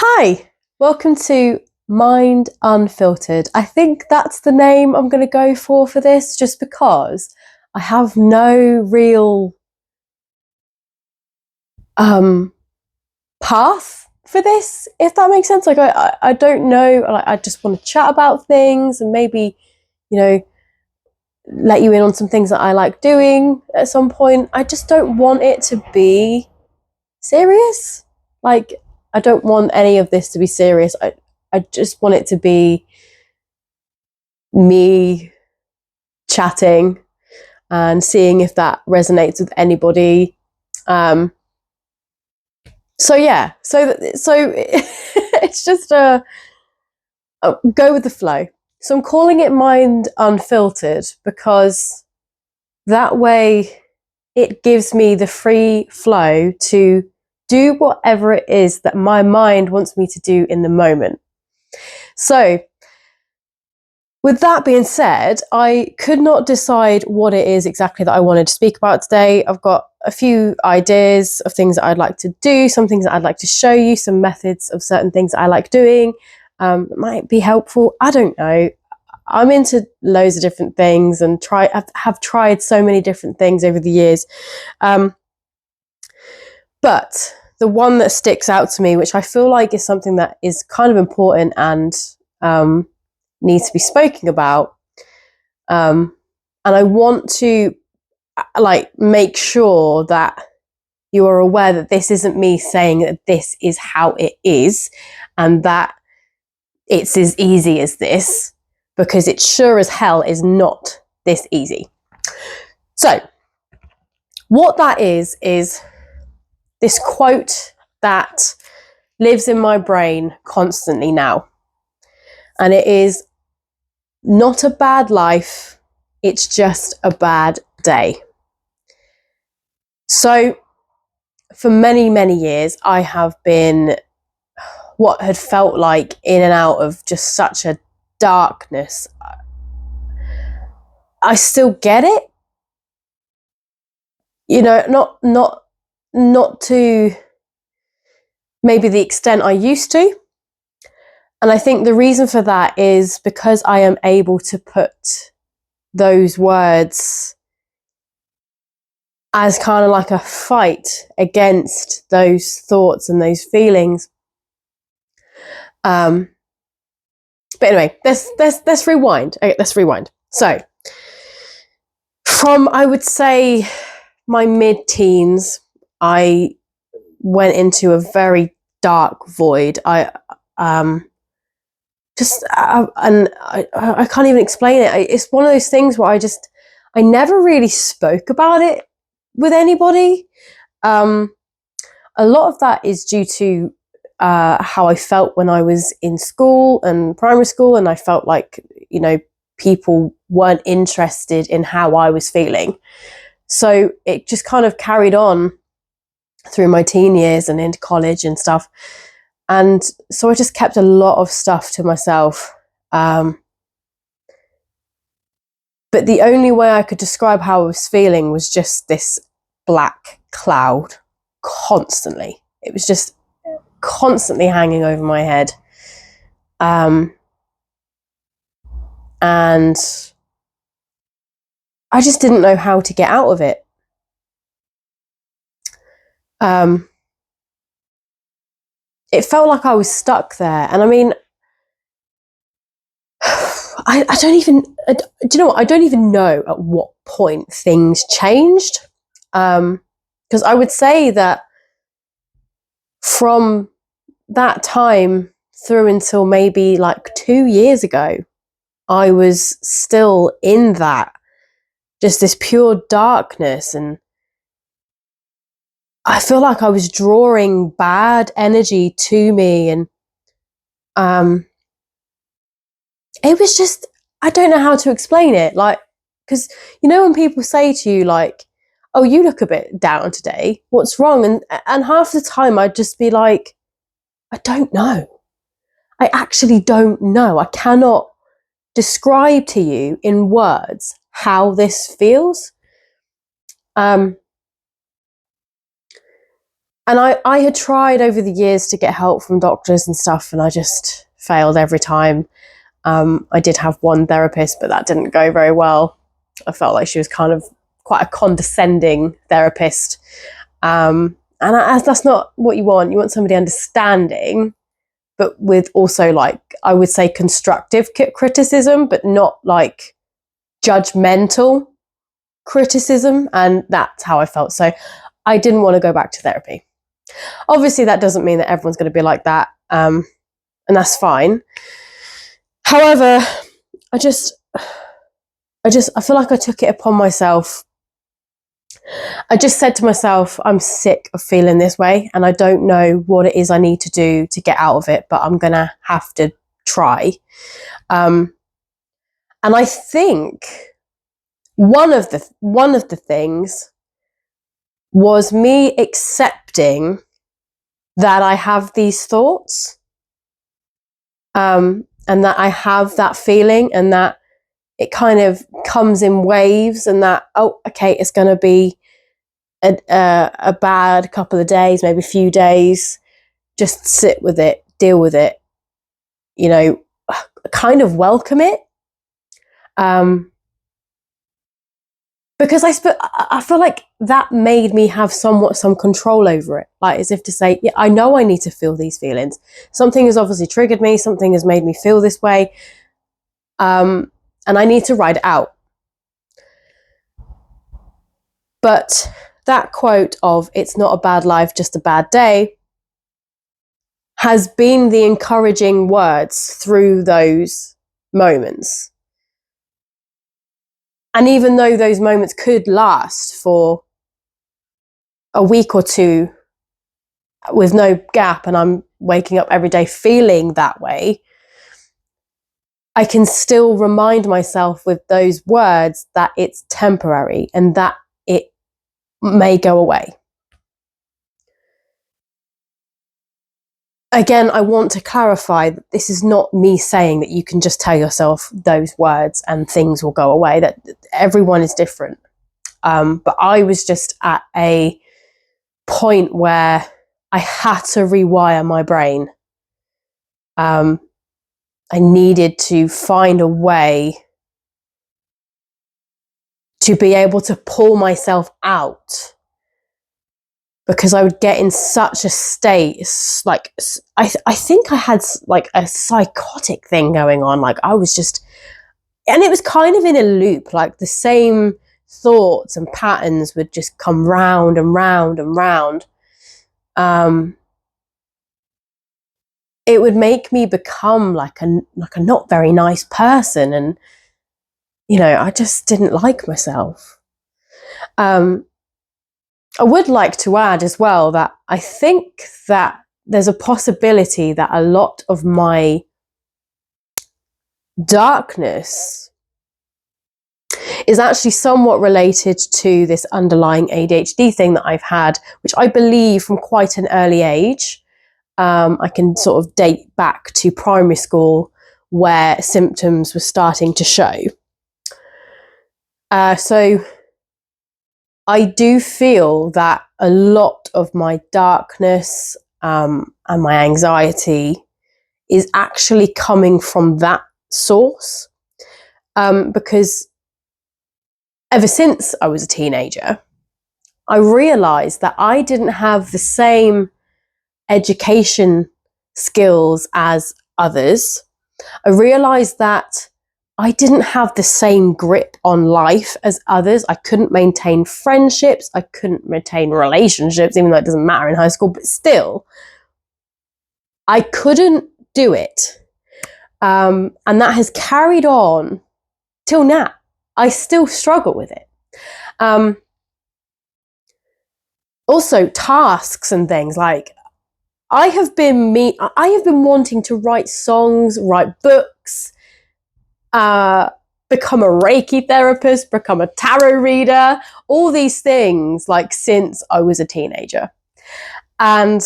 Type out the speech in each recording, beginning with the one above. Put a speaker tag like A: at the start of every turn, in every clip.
A: Hi, welcome to Mind Unfiltered. I think that's the name I'm going to go for this, just because I have no real path for this, if that makes sense. Like I don't know. Like, I just want to chat about things and maybe, you know, let you in on some things that I like doing at some point. I just don't want it to be serious. Like, I don't want any of this to be serious. I just want it to be me chatting and seeing if that resonates with anybody. So yeah, so it's just a go with the flow. So I'm calling it Mind Unfiltered because that way it gives me the free flow to do whatever it is that my mind wants me to do in the moment. So with that being said, I could not decide what it is exactly that I wanted to speak about today. I've got a few ideas of things that I'd like to do, some things that I'd like to show you, some methods of certain things that I like doing. That might be helpful. I don't know. I'm into loads of different things and have tried so many different things over the years. But the one that sticks out to me, which I feel like is something that is kind of important and needs to be spoken about, and I want to make sure that you are aware that this isn't me saying that this is how it is and that it's as easy as this, because it sure as hell is not this easy. So what that is this quote that lives in my brain constantly now, and it is, "Not a bad life, it's just a bad day." So for many, many years, I have been what had felt like in and out of just such a darkness. I still get it, not to maybe the extent I used to. And I think the reason for that is because I am able to put those words as kind of like a fight against those thoughts and those feelings. But anyway, let's rewind. Okay, let's rewind. So, from, I would say, my mid-teens, I went into a very dark void. I can't even explain it. It's one of those things where I never really spoke about it with anybody. A lot of that is due to how I felt when I was in school and primary school, and I felt like, people weren't interested in how I was feeling. So it just kind of carried on through my teen years and into college and stuff. And so I just kept a lot of stuff to myself. But the only way I could describe how I was feeling was just this black cloud constantly. It was just constantly hanging over my head. And I just didn't know how to get out of it. It felt like I was stuck there. And I mean, I don't even, do you know what? I don't even know at what point things changed. Because I would say that from that time through until maybe like 2 years ago, I was still in that, just this pure darkness. And I feel like I was drawing bad energy to me. And it was just, I don't know how to explain it. Like, because, when people say to you, like, "Oh, you look a bit down today. What's wrong?" And half the time I'd just be like, "I don't know. I actually don't know. I cannot describe to you in words how this feels." And I had tried over the years to get help from doctors and stuff, and I just failed every time. I did have one therapist, but that didn't go very well. I felt like she was kind of quite a condescending therapist. That's not what you want. You want somebody understanding, but with also, like, I would say constructive criticism, but not like judgmental criticism. And that's how I felt. So I didn't want to go back to therapy. Obviously, that doesn't mean that everyone's going to be like that. And that's fine. However, I feel like I took it upon myself. I just said to myself, I'm sick of feeling this way, and I don't know what it is I need to do to get out of it, but I'm going to have to try. And I think one of the things was me accepting that I have these thoughts, and that I have that feeling, and that it kind of comes in waves, and that, oh, okay, it's going to be a bad couple of days, maybe a few days. Just sit with it, deal with it, kind of welcome it. Because I feel like that made me have some control over it. Like, as if to say, yeah, I know I need to feel these feelings. Something has obviously triggered me. Something has made me feel this way. And I need to ride it out. But that quote of, it's not a bad life, just a bad day, has been the encouraging words through those moments. And even though those moments could last for a week or two with no gap, and I'm waking up every day feeling that way, I can still remind myself with those words that it's temporary and that it may go away. Again, I want to clarify that this is not me saying that you can just tell yourself those words and things will go away, that everyone is different. But I was just at a point where I had to rewire my brain. I needed to find a way to be able to pull myself out, because I would get in such a state, like, I think I had like a psychotic thing going on. Like, I was just, and it was kind of in a loop, like the same thoughts and patterns would just come round and round and round. It would make me become like a not very nice person, and I just didn't like myself. I would like to add as well that I think that there's a possibility that a lot of my darkness is actually somewhat related to this underlying ADHD thing that I've had, which I believe from quite an early age. I can sort of date back to primary school, where symptoms were starting to show. So I do feel that a lot of my darkness and my anxiety is actually coming from that source. Because ever since I was a teenager, I realized that I didn't have the same education skills as others. I realized that I didn't have the same grip on life as others. I couldn't maintain friendships. I couldn't maintain relationships, even though it doesn't matter in high school, but still, I couldn't do it. And that has carried on till now. I still struggle with it. Also, tasks and things, like, I have been wanting to write songs, write books, become a Reiki therapist, become a tarot reader, all these things, like, since I was a teenager. And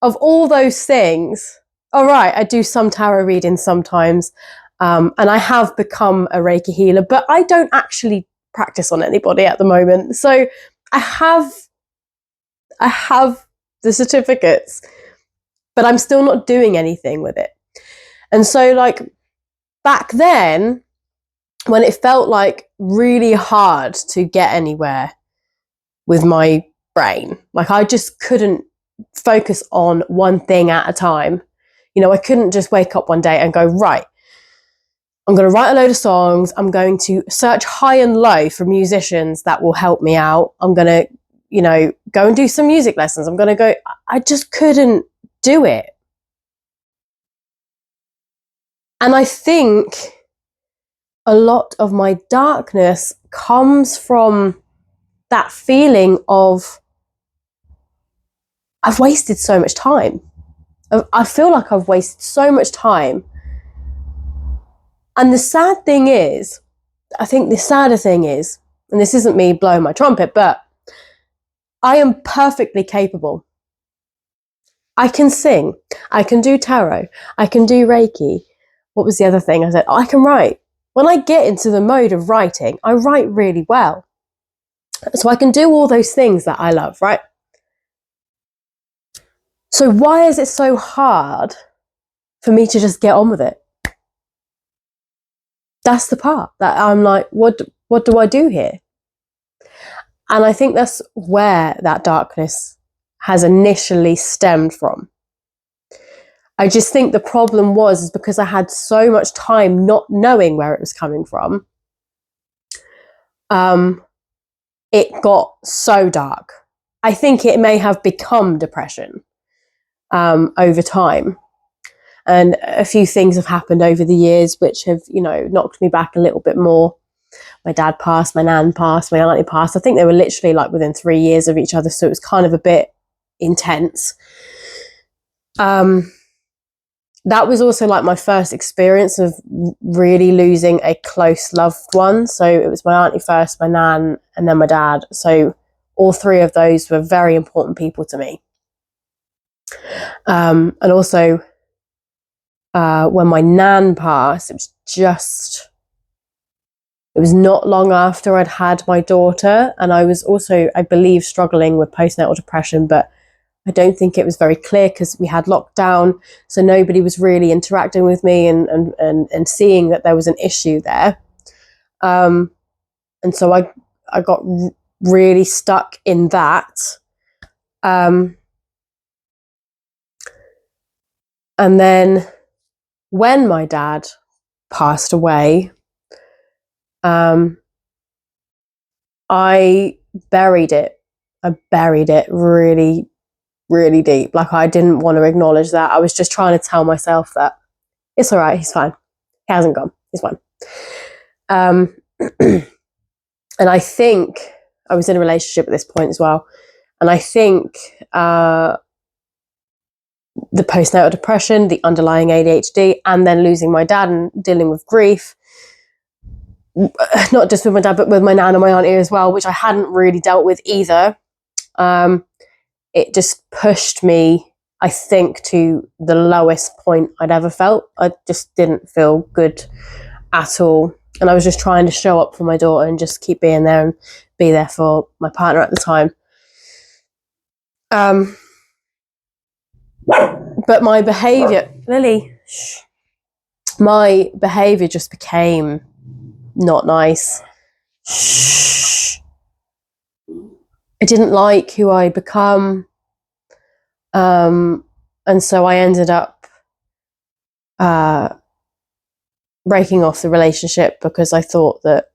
A: of all those things, all right, I do some tarot reading sometimes, and I have become a Reiki healer, but I don't actually practice on anybody at the moment. So I have the certificates, but I'm still not doing anything with it. And so like back then, when it felt like really hard to get anywhere with my brain, like I just couldn't focus on one thing at a time. You know, I couldn't just wake up one day and go, right, I'm going to write a load of songs. I'm going to search high and low for musicians that will help me out. I'm going to, you know, go and do some music lessons. I'm going to go. I just couldn't do it. And I think a lot of my darkness comes from that feeling of I've wasted so much time. I feel like I've wasted so much time. And the sad thing is, I think the sadder thing is, and this isn't me blowing my trumpet, but I am perfectly capable. I can sing. I can do tarot. I can do Reiki. What was the other thing I said? I can write. When I get into the mode of writing, I write really well. So I can do all those things that I love, right? So why is it so hard for me to just get on with it? That's the part that I'm like, what do I do here? And I think that's where that darkness has initially stemmed from. I just think the problem was because I had so much time not knowing where it was coming from. It got so dark. I think it may have become depression over time. And a few things have happened over the years which have, you know, knocked me back a little bit more. My dad passed, my nan passed, my auntie passed. I think they were literally like within 3 years of each other. So it was kind of a bit intense. That was also like my first experience of really losing a close loved one. So it was my auntie first, my nan, and then my dad. So all three of those were very important people to me. And also, when my nan passed, it was not long after I'd had my daughter, and I was also, I believe, struggling with postnatal depression, but I don't think it was very clear because we had lockdown, so nobody was really interacting with me and seeing that there was an issue there. And so I got really stuck in that. And then when my dad passed away, I buried it. I buried it really, really deep. Like I didn't want to acknowledge that. I was just trying to tell myself that it's all right. He's fine. He hasn't gone. He's fine. And I think I was in a relationship at this point as well. And I think the postnatal depression, the underlying ADHD, and then losing my dad and dealing with grief, not just with my dad, but with my nan and my auntie as well, which I hadn't really dealt with either. It just pushed me, I think, to the lowest point I'd ever felt. I just didn't feel good at all. And I was just trying to show up for my daughter and just keep being there and be there for my partner at the time. But my behaviour, Lily, my behaviour just became not nice. I didn't like who I'd become. And so I ended up breaking off the relationship because I thought that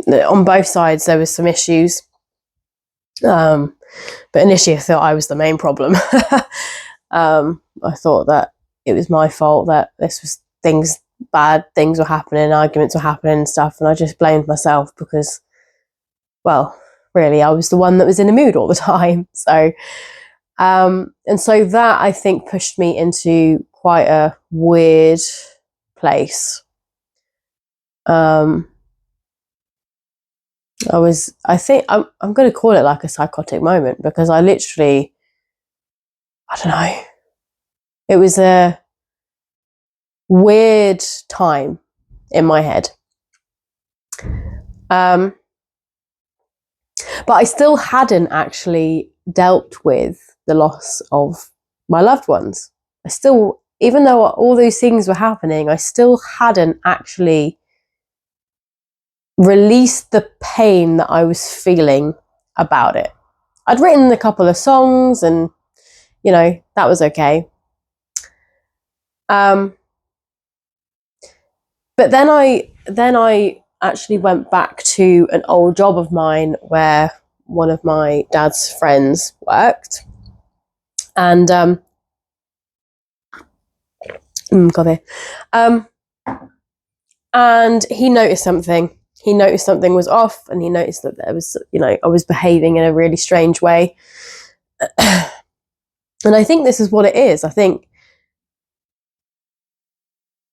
A: on both sides there was some issues. But initially I thought I was the main problem. I thought that it was my fault, that this was bad things were happening, arguments were happening and stuff, and I just blamed myself because, well, really I was the one that was in the mood all the time. So and so that, I think, pushed me into quite a weird place. I think I'm going to call it like a psychotic moment, because I literally, I don't know, it was a weird time in my head. But I still hadn't actually dealt with the loss of my loved ones. I still, even though all those things were happening, I still hadn't actually released the pain that I was feeling about it. I'd written a couple of songs and, you know, that was okay. But then I actually went back to an old job of mine where one of my dad's friends worked. And and he noticed something. He noticed something was off, and he noticed that there was, you know, I was behaving in a really strange way. And I think this is what it is. I think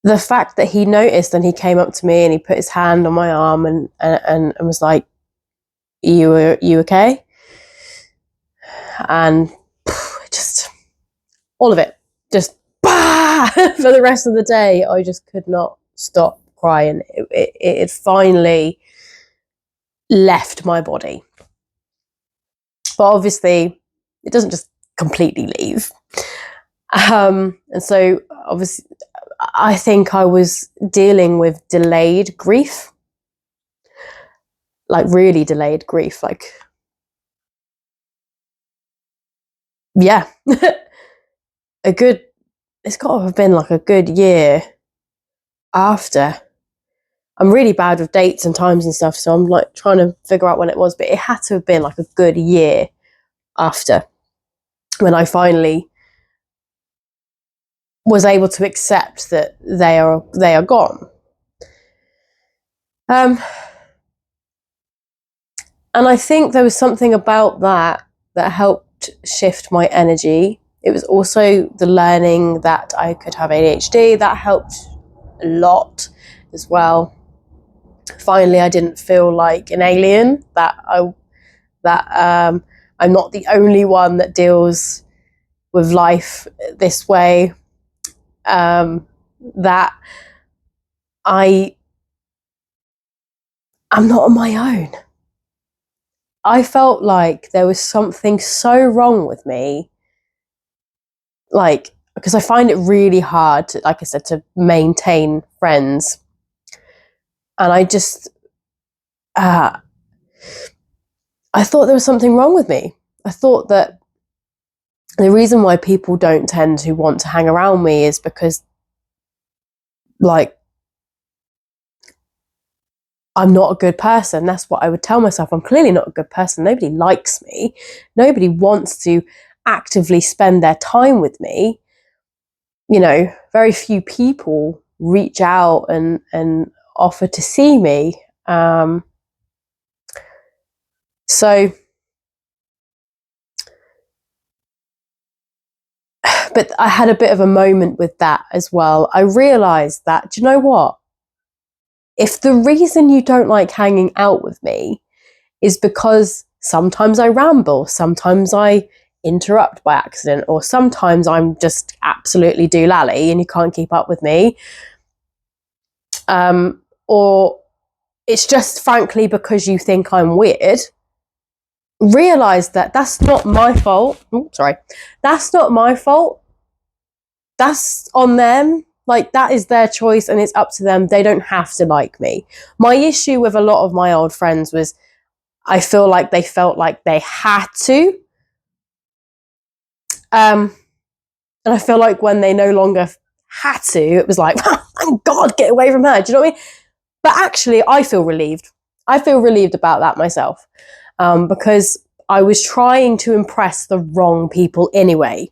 A: the fact that he noticed and he came up to me and he put his hand on my arm and was like, you okay? And just all of it, just bah! For the rest of the day, I just could not stop crying. It had finally left my body. But obviously, it doesn't just completely leave. And so, obviously, I think I was dealing with delayed grief, like really delayed grief, like, yeah, it's got to have been like a good year after. I'm really bad with dates and times and stuff, so I'm like trying to figure out when it was, but it had to have been like a good year after when I finally was able to accept that they are gone. And I think there was something about that helped shift my energy. It was also the learning that I could have ADHD that helped a lot as well. Finally, I didn't feel like an alien, that I'm not the only one that deals with life this way, that I'm not on my own. I felt like there was something so wrong with me, like, because I find it really hard to, like I said, to maintain friends. And I just, I thought there was something wrong with me. I thought that the reason why people don't tend to want to hang around me is because, like, I'm not a good person. That's what I would tell myself. I'm clearly not a good person. Nobody likes me. Nobody wants to actively spend their time with me. You know, very few people reach out and offer to see me. So, but I had a bit of a moment with that as well. I realized that, do you know what? If the reason you don't like hanging out with me is because sometimes I ramble, sometimes I interrupt by accident, or sometimes I'm just absolutely doolally and you can't keep up with me, or it's just frankly because you think I'm weird, realize that that's not my fault. That's not my fault. That's on them. Like, that is their choice and it's up to them. They don't have to like me. My issue with a lot of my old friends was I feel like they felt like they had to. And I feel like when they no longer had to, it was like, oh, thank God, get away from her. Do you know what I mean? But actually, I feel relieved. I feel relieved about that myself, because I was trying to impress the wrong people anyway.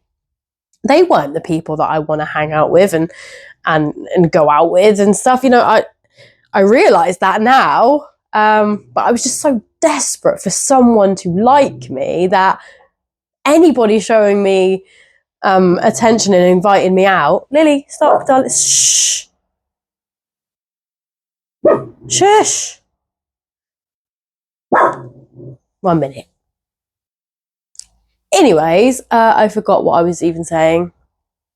A: They weren't the people that I want to hang out with and go out with and stuff. You know, I realize that now, but I was just so desperate for someone to like me that anybody showing me attention and inviting me out. Lily, stop, darling. Shh. Shush. 1 minute. Anyways, I forgot what I was even saying.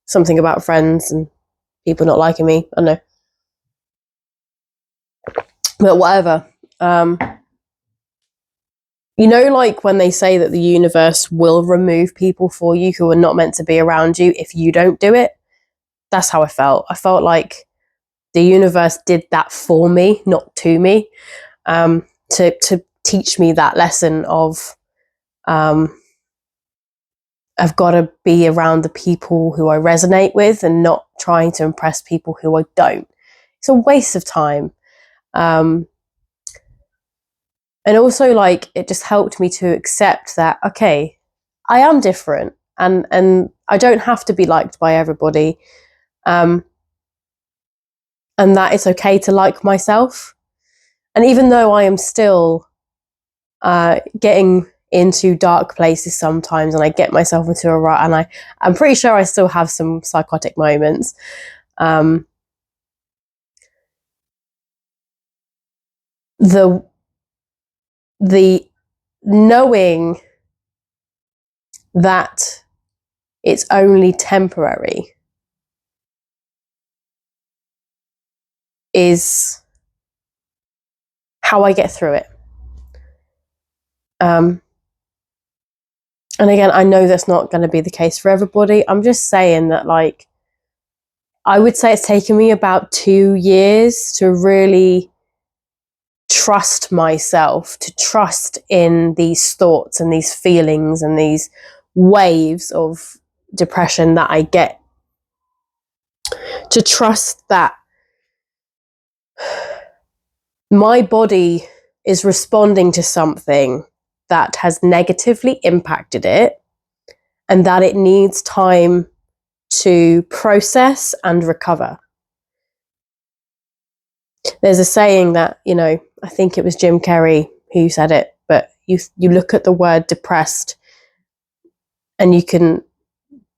A: Something about friends and people not liking me. I don't know. But whatever. you know, like when they say that the universe will remove people for you who are not meant to be around you if you don't do it. That's how I felt. I felt like the universe did that for me, not to me, to teach me that lesson of I've got to be around the people who I resonate with and not trying to impress people who I don't. It's a waste of time. And also, like, it just helped me to accept that, okay, I am different, and I don't have to be liked by everybody. And that it's okay to like myself. And even though I am still getting into dark places sometimes, and I get myself into a rut, and I'm pretty sure I still have some psychotic moments. The knowing that it's only temporary is how I get through it. And again, I know that's not going to be the case for everybody. I'm just saying that, like, I would say it's taken me about 2 years to really trust myself, to trust in these thoughts and these feelings and these waves of depression that I get, to trust that my body is responding to something that has negatively impacted it, and that it needs time to process and recover. There's a saying that, you know, I think it was Jim Carrey who said it, but you look at the word depressed and you can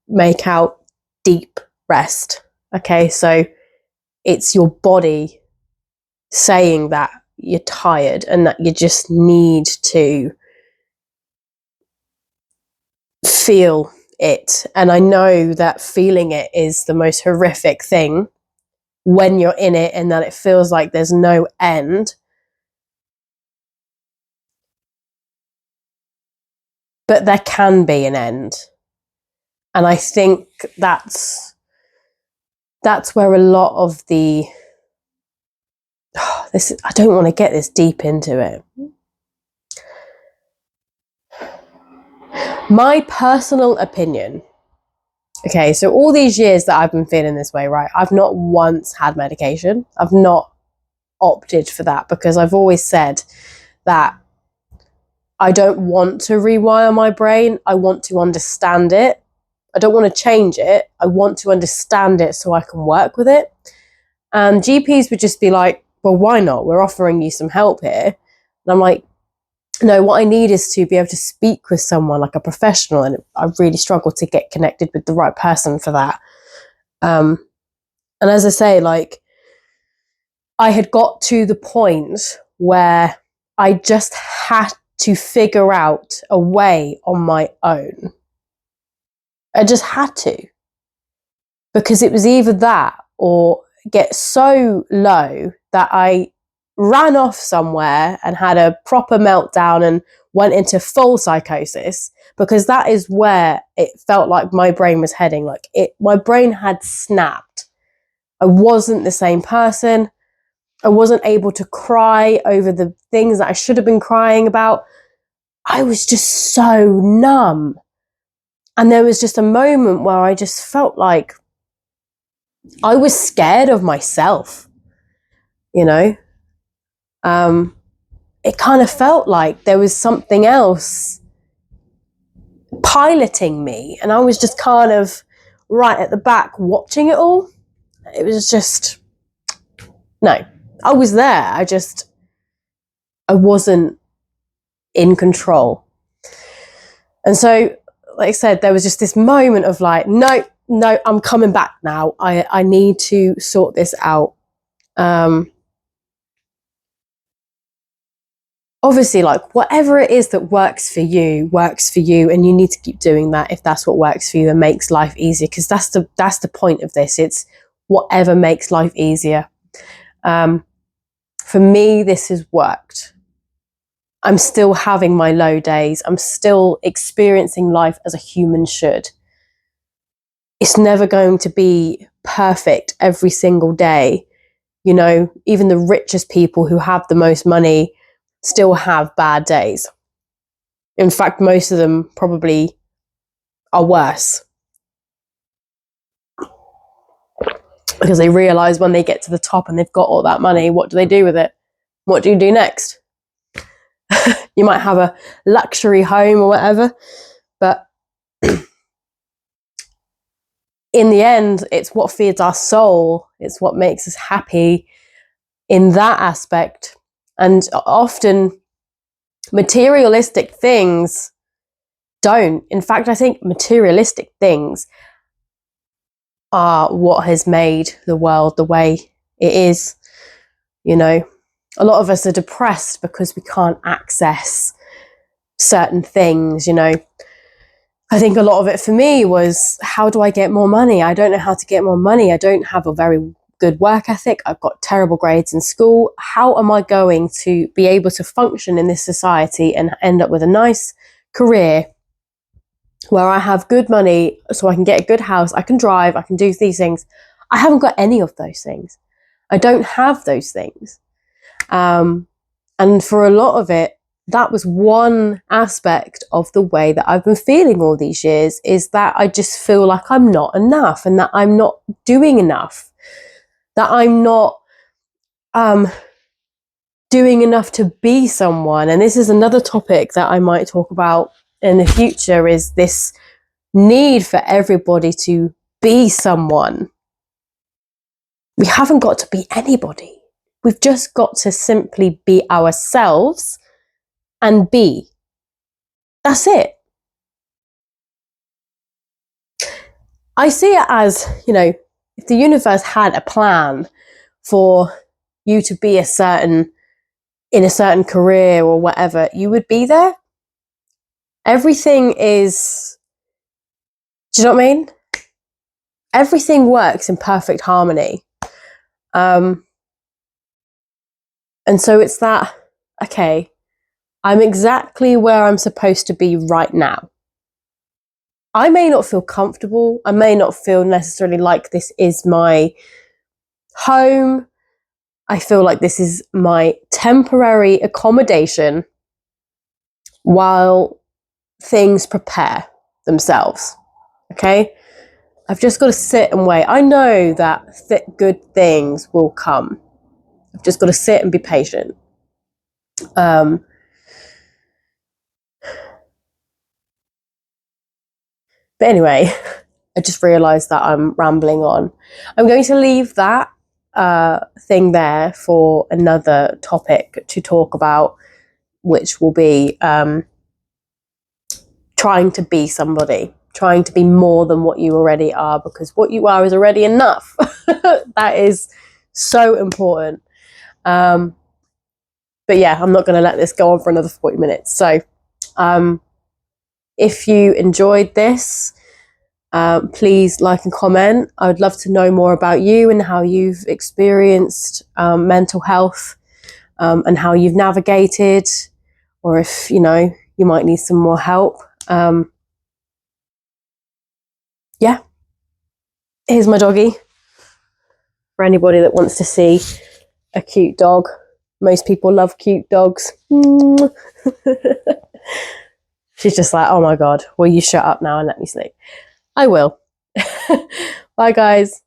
A: make out deep rest. Okay, so it's your body saying that you're tired and that you just need to feel it. And I know that feeling it is the most horrific thing when you're in it, and that it feels like there's no end. But there can be an end. And I think that's where a lot of the this, I don't want to get this deep into it. My personal opinion. Okay, so all these years that I've been feeling this way, right? I've not once had medication. I've not opted for that because I've always said that I don't want to rewire my brain. I want to understand it. I don't want to change it. I want to understand it so I can work with it. And GPs would just be like, well, why not? We're offering you some help here. And I'm like, no, what I need is to be able to speak with someone, like a professional. And I really struggle to get connected with the right person for that. And as I say, like, I had got to the point where I just had to figure out a way on my own. I just had to. Because it was either that or get so low that I ran off somewhere and had a proper meltdown and went into full psychosis, because that is where it felt like my brain was heading. Like, my brain had snapped. I wasn't the same person. I wasn't able to cry over the things that I should have been crying about. I was just so numb. And there was just a moment where I just felt like I was scared of myself, you know? It kind of felt like there was something else piloting me, and I was just kind of right at the back watching it all. It was just, no, I was there. I wasn't in control. And so, like I said, there was just this moment of like, no, I'm coming back now. I need to sort this out. Obviously, like, whatever it is that works for you, and you need to keep doing that if that's what works for you and makes life easier, because that's the point of this. It's whatever makes life easier. For me, this has worked. I'm still having my low days. I'm still experiencing life as a human should. It's never going to be perfect every single day. You know, even the richest people who have the most money still have bad days. In fact, most of them probably are worse, because they realize when they get to the top and they've got all that money, what do they do with it? What do you do next? You might have a luxury home or whatever, but in the end, it's what feeds our soul. It's what makes us happy in that aspect. And often materialistic things don't. In fact, I think materialistic things are what has made the world the way it is. You know, a lot of us are depressed because we can't access certain things, you know. I think a lot of it for me was, how do I get more money? I don't know how to get more money. I don't have a very good work ethic. I've got terrible grades in school. How am I going to be able to function in this society and end up with a nice career where I have good money so I can get a good house, I can drive, I can do these things? I haven't got any of those things. I don't have those things. And for a lot of it, that was one aspect of the way that I've been feeling all these years, is that I just feel like I'm not enough, and that I'm not doing enough, that I'm not doing enough to be someone. And this is another topic that I might talk about in the future, is this need for everybody to be someone. We haven't got to be anybody. We've just got to simply be ourselves and be. That's it. I see it as, you know, if the universe had a plan for you to be in a certain career or whatever, you would be there. Everything is, do you know what I mean? Everything works in perfect harmony. And so it's that, okay, I'm exactly where I'm supposed to be right now. I may not feel comfortable. I may not feel necessarily like this is my home. I feel like this is my temporary accommodation while things prepare themselves. Okay? I've just got to sit and wait. I know that good things will come. I've just got to sit and be patient. But anyway, I just realised that I'm rambling on. I'm going to leave that thing there for another topic to talk about, which will be trying to be somebody, trying to be more than what you already are, because what you are is already enough. That is so important. But yeah, I'm not going to let this go on for another 40 minutes. So if you enjoyed this, please like and comment. I would love to know more about you and how you've experienced mental health, and how you've navigated, or if, you know, you might need some more help. Yeah, here's my doggy for anybody that wants to see a cute dog. Most people love cute dogs. She's just like, oh my God, will you shut up now and let me sleep? I will. Bye, guys.